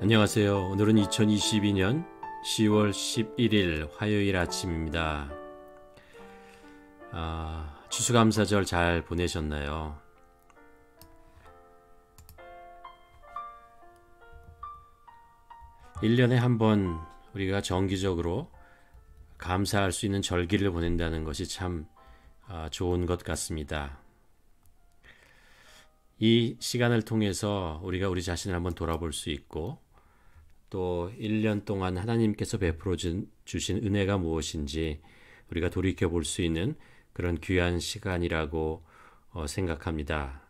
안녕하세요. 오늘은 2022년 10월 11일 화요일 아침입니다. 추수감사절 잘 보내셨나요? 일년에 한 번 우리가 정기적으로 감사할 수 있는 절기를 보낸다는 것이 참 좋은 것 같습니다. 이 시간을 통해서 우리가 우리 자신을 한번 돌아볼 수 있고 또 1년 동안 하나님께서 베풀어 주신 은혜가 무엇인지 우리가 돌이켜 볼 수 있는 그런 귀한 시간이라고 생각합니다.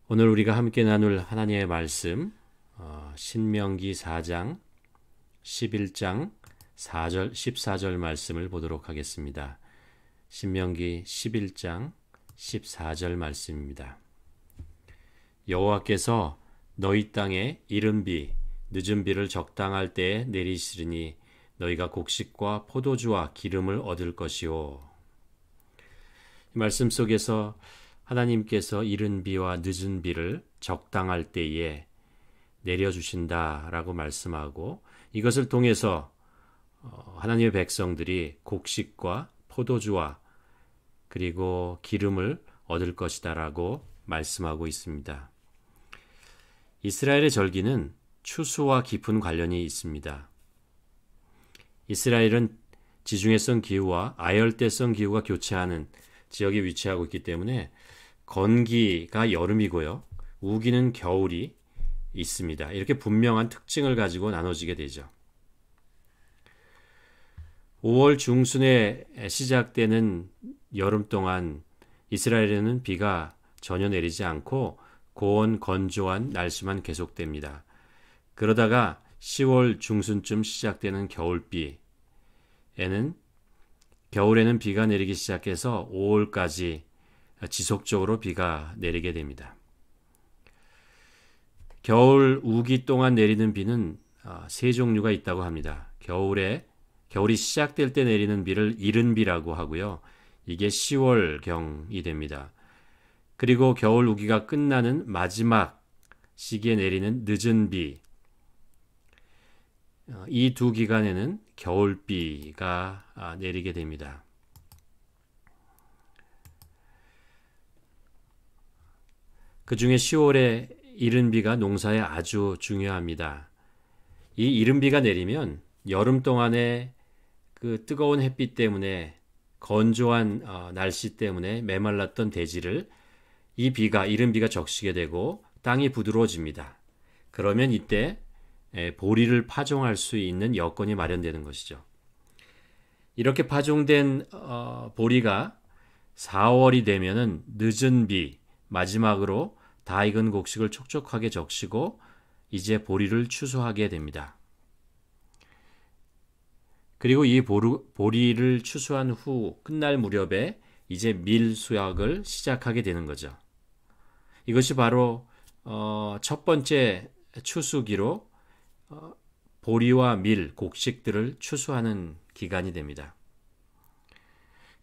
오늘 우리가 함께 나눌 하나님의 말씀 신명기 4장 11장 4절 14절 말씀을 보도록 하겠습니다. 신명기 11장 14절 말씀입니다. 여호와께서 너희 땅에 이른 비 늦은 비를 적당할 때에 내리시리니 너희가 곡식과 포도주와 기름을 얻을 것이요. 이 말씀 속에서 하나님께서 이른 비와 늦은 비를 적당할 때에 내려주신다라고 말씀하고 이것을 통해서 하나님의 백성들이 곡식과 포도주와 그리고 기름을 얻을 것이다라고 말씀하고 있습니다. 이스라엘의 절기는 추수와 깊은 관련이 있습니다. 이스라엘은 지중해성 기후와 아열대성 기후가 교차하는 지역에 위치하고 있기 때문에 건기가 여름이고요. 우기는 겨울이 있습니다. 이렇게 분명한 특징을 가지고 나눠지게 되죠. 5월 중순에 시작되는 여름 동안 이스라엘에는 비가 전혀 내리지 않고 고온 건조한 날씨만 계속됩니다. 그러다가 10월 중순쯤 시작되는 겨울에는 비가 내리기 시작해서 5월까지 지속적으로 비가 내리게 됩니다. 겨울 우기 동안 내리는 비는 세 종류가 있다고 합니다. 겨울이 시작될 때 내리는 비를 이른 비라고 하고요. 이게 10월경이 됩니다. 그리고 겨울 우기가 끝나는 마지막 시기에 내리는 늦은 비, 이 두 기간에는 겨울비가 내리게 됩니다. 그 중에 10월에 이른 비가 농사에 아주 중요합니다. 이 이른 비가 내리면 여름 동안에 그 뜨거운 햇빛 때문에 건조한 날씨 때문에 메말랐던 대지를 이른 비가 적시게 되고 땅이 부드러워집니다. 그러면 이때 보리를 파종할 수 있는 여건이 마련되는 것이죠. 이렇게 파종된 보리가 4월이 되면은 늦은 비, 마지막으로 다 익은 곡식을 촉촉하게 적시고 이제 보리를 추수하게 됩니다. 그리고 이 보리를 추수한 후 끝날 무렵에 이제 밀 수확을 시작하게 되는 거죠. 이것이 바로 첫 번째 추수기로 보리와 밀, 곡식들을 추수하는 기간이 됩니다.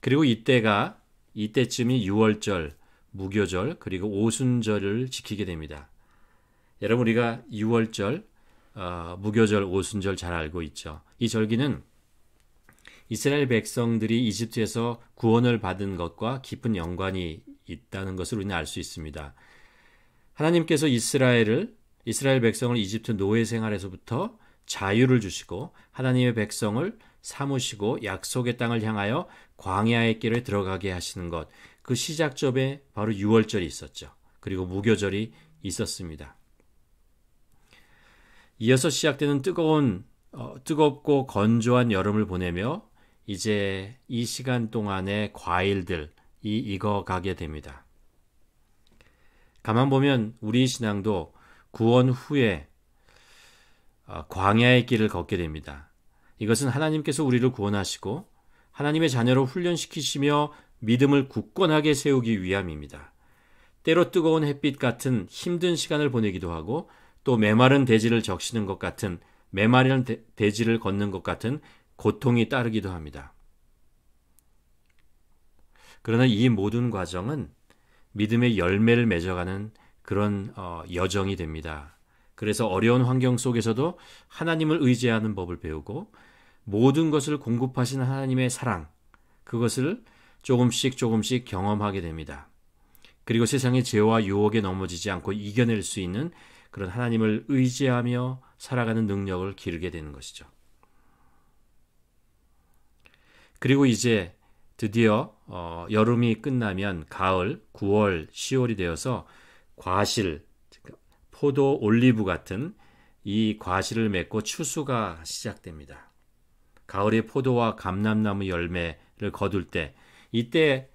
그리고 이때쯤이 유월절, 무교절, 그리고 오순절을 지키게 됩니다. 여러분 우리가 유월절, 무교절, 오순절 잘 알고 있죠. 이 절기는 이스라엘 백성들이 이집트에서 구원을 받은 것과 깊은 연관이 있다는 것을 우리는 알 수 있습니다. 하나님께서 이스라엘 백성을 이집트 노예 생활에서부터 자유를 주시고 하나님의 백성을 삼으시고 약속의 땅을 향하여 광야의 길에 들어가게 하시는 것, 그 시작점에 바로 유월절이 있었죠. 그리고 무교절이 있었습니다. 이어서 시작되는 뜨겁고 건조한 여름을 보내며 이제 이 시간 동안의 과일들이 익어가게 됩니다. 가만 보면 우리 신앙도 구원 후에 광야의 길을 걷게 됩니다. 이것은 하나님께서 우리를 구원하시고 하나님의 자녀로 훈련시키시며 믿음을 굳건하게 세우기 위함입니다. 때로 뜨거운 햇빛 같은 힘든 시간을 보내기도 하고 또 메마른 대지를 적시는 것 같은 메마른 대지를 걷는 것 같은 고통이 따르기도 합니다. 그러나 이 모든 과정은 믿음의 열매를 맺어가는 그런 여정이 됩니다. 그래서 어려운 환경 속에서도 하나님을 의지하는 법을 배우고 모든 것을 공급하신 하나님의 사랑, 그것을 조금씩 조금씩 경험하게 됩니다. 그리고 세상의 죄와 유혹에 넘어지지 않고 이겨낼 수 있는 그런 하나님을 의지하며 살아가는 능력을 기르게 되는 것이죠. 그리고 이제 드디어 여름이 끝나면 가을, 9월, 10월이 되어서 과실, 포도, 올리브 같은 이 과실을 맺고 추수가 시작됩니다. 가을에 포도와 감람나무 열매를 거둘 때, 이때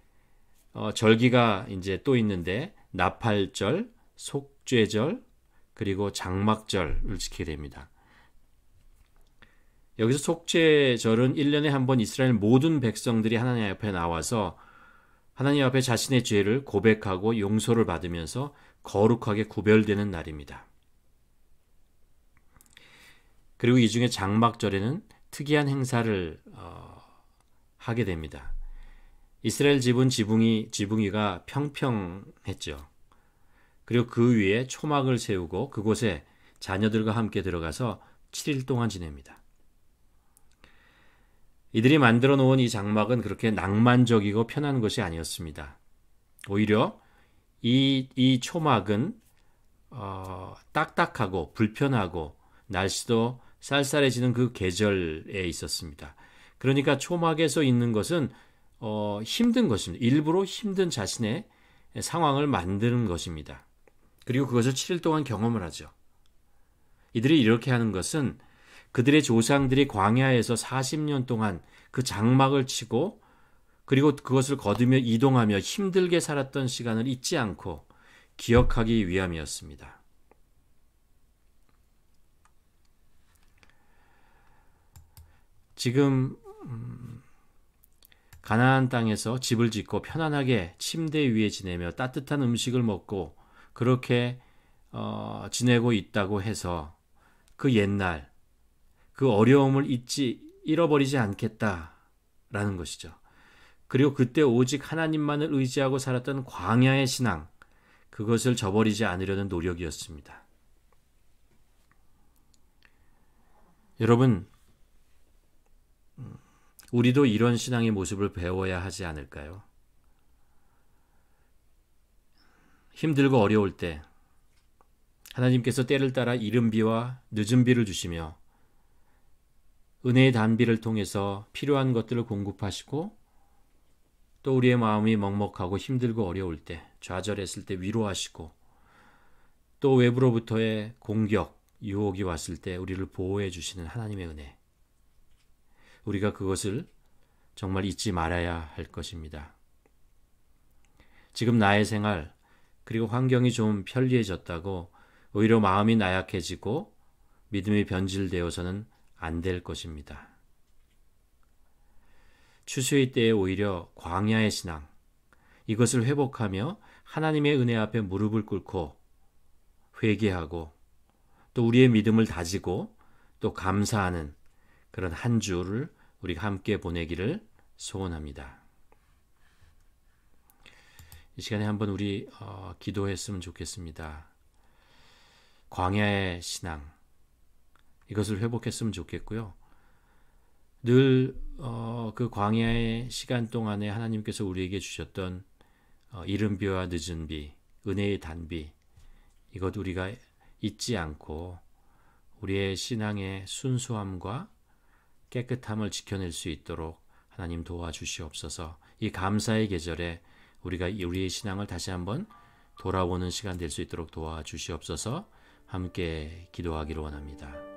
절기가 이제 또 있는데 나팔절, 속죄절, 그리고 장막절을 지키게 됩니다. 여기서 속죄절은 1년에 한 번 이스라엘 모든 백성들이 하나님 앞에 나와서 하나님 앞에 자신의 죄를 고백하고 용서를 받으면서 거룩하게 구별되는 날입니다. 그리고 이 중에 장막절에는 특이한 행사를 하게 됩니다. 이스라엘 집은 지붕이가 평평했죠. 그리고 그 위에 초막을 세우고 그곳에 자녀들과 함께 들어가서 7일 동안 지냅니다. 이들이 만들어 놓은 이 장막은 그렇게 낭만적이고 편한 것이 아니었습니다. 오히려 이 초막은 딱딱하고 불편하고 날씨도 쌀쌀해지는 그 계절에 있었습니다. 그러니까 초막에서 있는 것은 힘든 것입니다. 일부러 힘든 자신의 상황을 만드는 것입니다. 그리고 그것을 7일 동안 경험을 하죠. 이들이 이렇게 하는 것은 그들의 조상들이 광야에서 40년 동안 그 장막을 치고 그리고 그것을 거두며 이동하며 힘들게 살았던 시간을 잊지 않고 기억하기 위함이었습니다. 지금 가나안 땅에서 집을 짓고 편안하게 침대 위에 지내며 따뜻한 음식을 먹고 그렇게 지내고 있다고 해서 그 옛날 그 어려움을 잃어버리지 않겠다라는 것이죠. 그리고 그때 오직 하나님만을 의지하고 살았던 광야의 신앙, 그것을 저버리지 않으려는 노력이었습니다. 여러분, 우리도 이런 신앙의 모습을 배워야 하지 않을까요? 힘들고 어려울 때 하나님께서 때를 따라 이른 비와 늦은 비를 주시며 은혜의 단비를 통해서 필요한 것들을 공급하시고 또 우리의 마음이 먹먹하고 힘들고 어려울 때, 좌절했을 때 위로하시고 또 외부로부터의 공격, 유혹이 왔을 때 우리를 보호해 주시는 하나님의 은혜. 우리가 그것을 정말 잊지 말아야 할 것입니다. 지금 나의 생활, 그리고 환경이 좀 편리해졌다고 오히려 마음이 나약해지고 믿음이 변질되어서는 안 될 것입니다. 추수의 때에 오히려 광야의 신앙, 이것을 회복하며 하나님의 은혜 앞에 무릎을 꿇고 회개하고 또 우리의 믿음을 다지고 또 감사하는 그런 한 주를 우리가 함께 보내기를 소원합니다. 이 시간에 한번 우리 기도했으면 좋겠습니다. 광야의 신앙, 이것을 회복했으면 좋겠고요. 늘 그 광야의 시간 동안에 하나님께서 우리에게 주셨던 이른 비와 늦은 비, 은혜의 단비, 이것 우리가 잊지 않고 우리의 신앙의 순수함과 깨끗함을 지켜낼 수 있도록 하나님 도와주시옵소서. 이 감사의 계절에 우리가 우리의 신앙을 다시 한번 돌아보는 시간 될 수 있도록 도와주시옵소서. 함께 기도하기를 원합니다.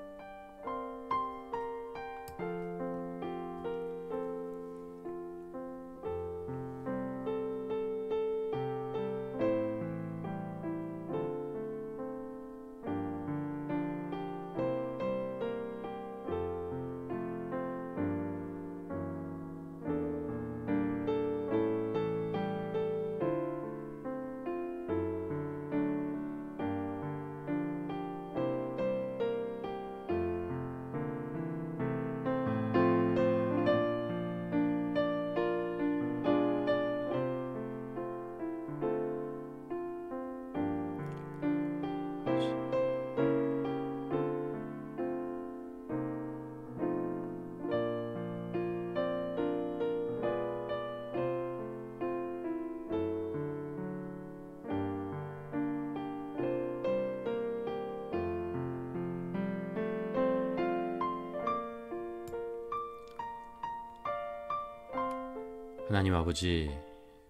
하나님 아버지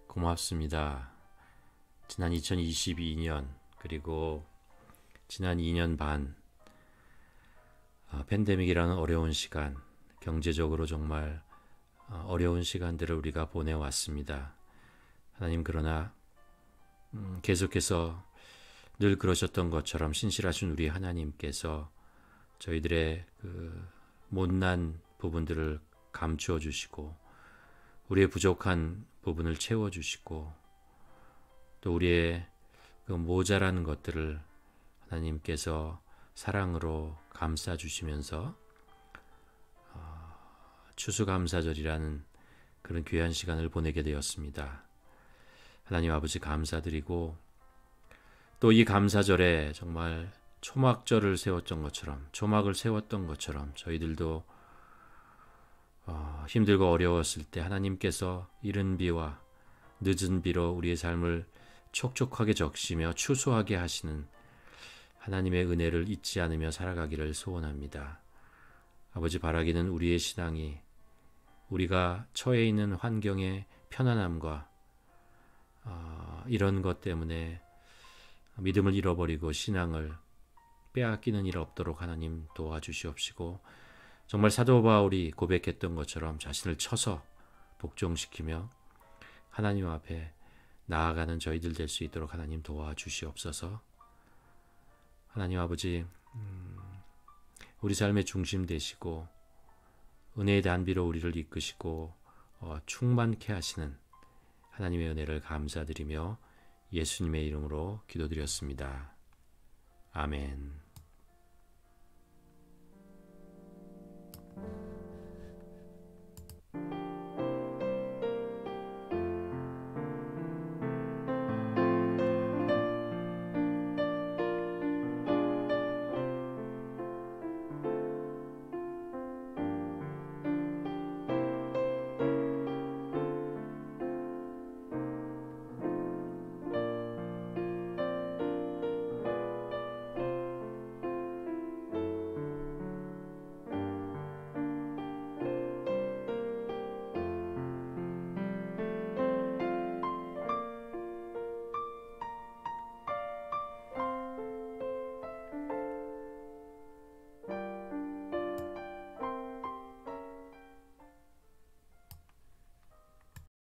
고맙습니다. 지난 2022년 그리고 지난 2년 반 팬데믹이라는 어려운 시간, 경제적으로 정말 어려운 시간들을 우리가 보내왔습니다. 하나님 그러나 계속해서 늘 그러셨던 것처럼 신실하신 우리 하나님께서 저희들의 그 못난 부분들을 감추어 주시고 우리의 부족한 부분을 채워 주시고 또 우리의 그 모자라는 것들을 하나님께서 사랑으로 감싸 주시면서 추수감사절이라는 그런 귀한 시간을 보내게 되었습니다. 하나님 아버지 감사드리고 또 이 감사절에 정말 초막절을 세웠던 것처럼 초막을 세웠던 것처럼 저희들도 힘들고 어려웠을 때 하나님께서 이른 비와 늦은 비로 우리의 삶을 촉촉하게 적시며 추수하게 하시는 하나님의 은혜를 잊지 않으며 살아가기를 소원합니다. 아버지 바라기는 우리의 신앙이 우리가 처해 있는 환경의 편안함과 이런 것 때문에 믿음을 잃어버리고 신앙을 빼앗기는 일 없도록 하나님 도와주시옵시고 정말 사도 바울이 고백했던 것처럼 자신을 쳐서 복종시키며 하나님 앞에 나아가는 저희들 될 수 있도록 하나님 도와주시옵소서. 하나님 아버지 우리 삶의 중심 되시고 은혜의 단비로 우리를 이끄시고 충만케 하시는 하나님의 은혜를 감사드리며 예수님의 이름으로 기도드렸습니다. 아멘.